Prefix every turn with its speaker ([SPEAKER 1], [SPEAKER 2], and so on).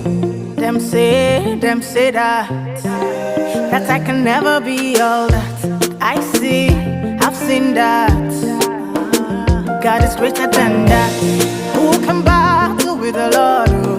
[SPEAKER 1] Them say that I can never be all that I see. I've seen that God is greater than that. Who can battle with the Lord?